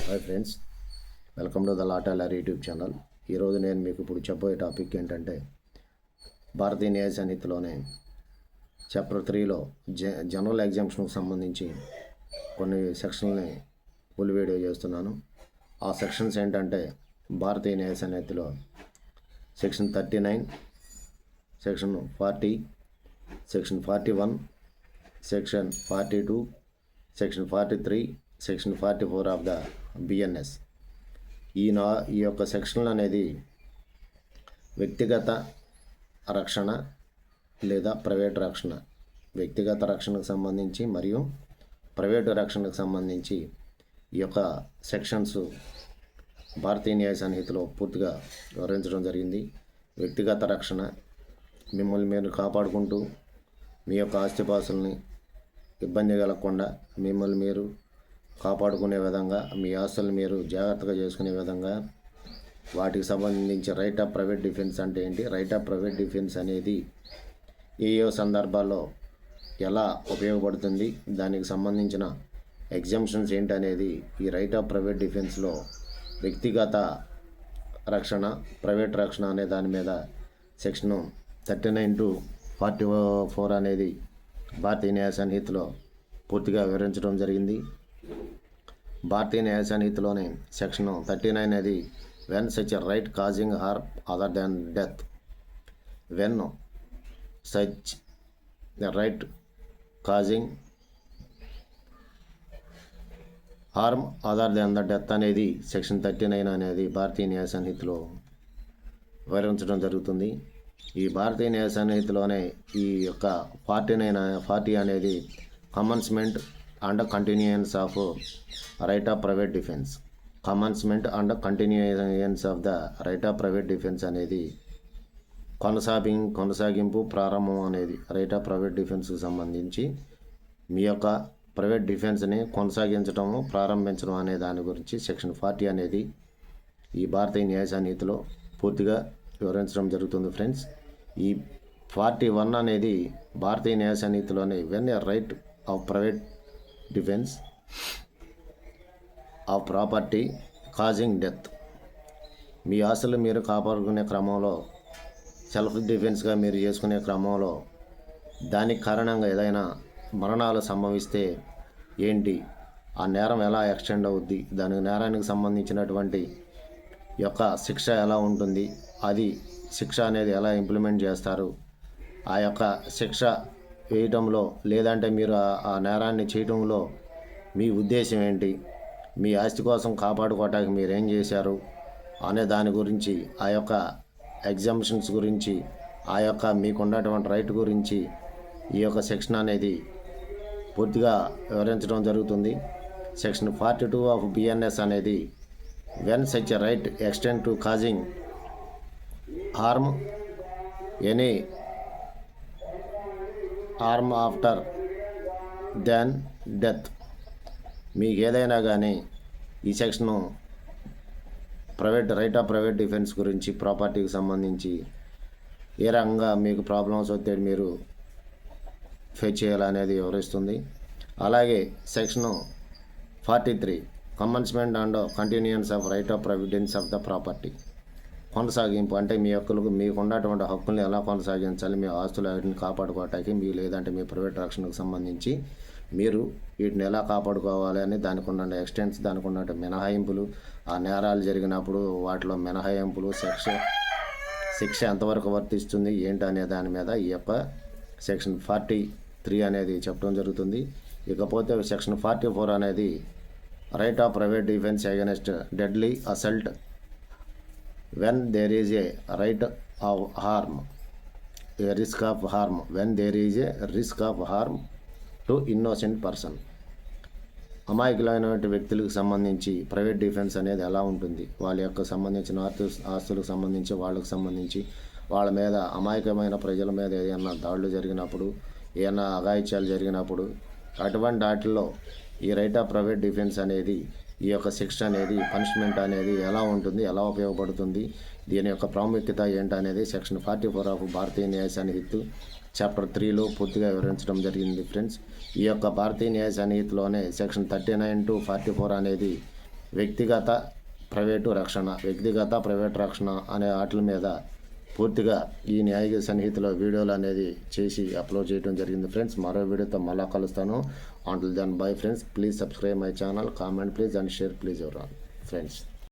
Hi friends, welcome to the లాటాలర్ YouTube channel. ఈరోజు నేను మీకు ఇప్పుడు చెప్పబోయే టాపిక్ ఏంటంటే భారతీయ న్యాయ సన్నిధిలోనే చాప్టర్ 3లో జనరల్ ఎగ్జామ్షన్కి సంబంధించి కొన్ని సెక్షన్లని ఫుల్ వీడియో చేస్తున్నాను. ఆ సెక్షన్స్ ఏంటంటే భారతీయ న్యాయ సన్నిధిలో section 39, section 40, section 41, section 42, section 43, section 44 of the BNS. ఈ యొక్క సెక్షన్లు అనేది వ్యక్తిగత రక్షణ లేదా ప్రైవేట్ రక్షణ, వ్యక్తిగత రక్షణకు సంబంధించి మరియు ప్రైవేటు రక్షణకు సంబంధించి ఈ యొక్క సెక్షన్స్ భారతీయ న్యాయ సంహితలో పూర్తిగా వివరించడం జరిగింది. వ్యక్తిగత రక్షణ, మిమ్మల్ని మీరు కాపాడుకుంటూ మీ యొక్క ఆస్తిపాస్తుల్ని ఇబ్బంది కలగకుండా మిమ్మల్ని మీరు కాపాడుకునే విధంగా, మీ ఆస్తులను మీరు జాగ్రత్తగా చేసుకునే విధంగా, వాటికి సంబంధించి రైట్ ఆఫ్ ప్రైవేట్ డిఫెన్స్ అంటే ఏంటి, రైట్ ఆఫ్ ప్రైవేట్ డిఫెన్స్ అనేది ఏ సందర్భాల్లో ఎలా ఉపయోగపడుతుంది, దానికి సంబంధించిన ఎగ్జామ్షన్స్ ఏంటనేది ఈ రైట్ ఆఫ్ ప్రైవేట్ డిఫెన్స్లో వ్యక్తిగత రక్షణ, ప్రైవేట్ రక్షణ అనే దాని మీద సెక్షన్ 39 to 44 అనేది భారతీయ న్యాయ సంహితలో పూర్తిగా వివరించడం జరిగింది. భారతీయ న్యాయ సంహితలోనే సెక్షన్ 39 అనేది when such a right causing harm other than death, when such the right causing harm other than the death అనేది సెక్షన్ 39 అనేది భారతీయ న్యాయ సంహితలో వివరించడం జరుగుతుంది. ఈ భారతీయ న్యాయ సంహితలోనే ఈ యొక్క 40 అనేది commencement and continuance of right of private defence, commencement and continuance of the right of private defence అనేది కొనసాగింపు, ప్రారంభం అనేది రైట్ ఆఫ్ ప్రైవేట్ డిఫెన్స్కి సంబంధించి మీ యొక్క ప్రైవేట్ డిఫెన్స్ని కొనసాగించడం, ప్రారంభించడం అనే దాని గురించి సెక్షన్ 40 అనేది ఈ భారతీయ న్యాయ సంహితలో పూర్తిగా వివరించడం జరుగుతుంది. ఫ్రెండ్స్, ఈ 41 అనేది భారతీయ న్యాయ సంహితలోనే when a right of private defence of property causing death, మీ ఆస్తులు మీరు కాపాడుకునే క్రమంలో, సెల్ఫ్ డిఫెన్స్గా మీరు చేసుకునే క్రమంలో దానికి కారణంగా ఏదైనా మరణాలు సంభవిస్తే ఏంటి, ఆ నేరం ఎలా ఎక్స్టెండ్ అవుద్ది, దానికి నేరానికి సంబంధించినటువంటి యొక్క శిక్ష ఎలా ఉంటుంది, అది శిక్ష అనేది ఎలా ఇంప్లిమెంట్ చేస్తారు, ఆ యొక్క శిక్ష వేయటంలో లేదంటే మీరు ఆ నేరాన్ని చేయటంలో మీ ఉద్దేశం ఏంటి, మీ ఆస్తి కోసం కాపాడుకోవటానికి మీరు ఏం చేశారు అనే దాని గురించి, ఆ యొక్క ఎగ్జామ్షన్స్ గురించి, ఆ యొక్క మీకున్నటువంటి రైట్ గురించి ఈ యొక్క సెక్షన్ అనేది పూర్తిగా వివరించడం జరుగుతుంది. సెక్షన్ 42 ఆఫ్ బిఎన్ఎస్ అనేది when such a right extend to causing harm any harm after than death, మీకు ఏదైనా కానీ ఈ section right of private defence గురించి, ప్రాపర్టీకి సంబంధించి ఏ రకంగా మీకు ప్రాబ్లమ్స్ వస్తే మీరు ఫేస్ చేయాలనేది వివరిస్తుంది. అలాగే section 43 commencement and continuance of right of private defence of the property, కొనసాగింపు అంటే మీకు ఉన్నటువంటి హక్కుల్ని ఎలా కొనసాగించాలి, మీ ఆస్తులు వాటిని కాపాడుకోవటానికి లేదంటే మీ ప్రైవేట్ రక్షణకు సంబంధించి మీరు వీటిని ఎలా కాపాడుకోవాలి అని దానికి ఉన్న ఎక్స్టెంట్స్, దానికి ఉన్న మినహాయింపులు, ఆ నేరాలు జరిగినప్పుడు వాటిలో మినహాయింపులు, శిక్ష ఎంతవరకు వర్తిస్తుంది ఏంటనే దాని మీద ఈ యొక్క సెక్షన్ 43 అనేది చెప్పడం జరుగుతుంది. ఇకపోతే సెక్షన్ 44 అనేది right of private defence against deadly assault when there is a right of harm, a risk of harm, when there is a risk of harm to innocent person, అమాయకులైనటువంటి వ్యక్తులకు సంబంధించి ప్రైవేట్ డిఫెన్స్ అనేది ఎలా ఉంటుంది, వాళ్ళ యొక్క సంబంధించిన ఆస్తులకు సంబంధించి, వాళ్ళకు సంబంధించి వాళ్ళ మీద, అమాయకమైన ప్రజల మీద ఏదైనా దాడులు జరిగినప్పుడు, ఏదైనా అఘాయిత్యాలు జరిగినప్పుడు అటువంటి వాటిల్లో ఈ రైట్ ఆఫ్ ప్రైవేట్ డిఫెన్స్ అనేది, ఈ యొక్క శిక్ష అనేది, పనిష్మెంట్ అనేది ఎలా ఉంటుంది, ఎలా ఉపయోగపడుతుంది, దీని యొక్క ప్రాముఖ్యత ఏంటనేది సెక్షన్ 44 ఆఫ్ భారతీయ న్యాయ సన్నిహిత చాప్టర్ 3లో పూర్తిగా వివరించడం జరిగింది. ఫ్రెండ్స్, ఈ యొక్క భారతీయ న్యాయ సన్నిహితలోనే సెక్షన్ 39 to 44 అనేది వ్యక్తిగత ప్రైవేటు రక్షణ అనే వాటి మీద పూర్తిగా ఈ న్యాయ సన్నిహితిలో వీడియోలు అనేది చేసి అప్లోడ్ చేయడం జరిగింది ఫ్రెండ్స్. మరో వీడియోతో మళ్ళా కలుస్తాను. Until then, bye friends. Please subscribe my channel, comment please and share please your friends.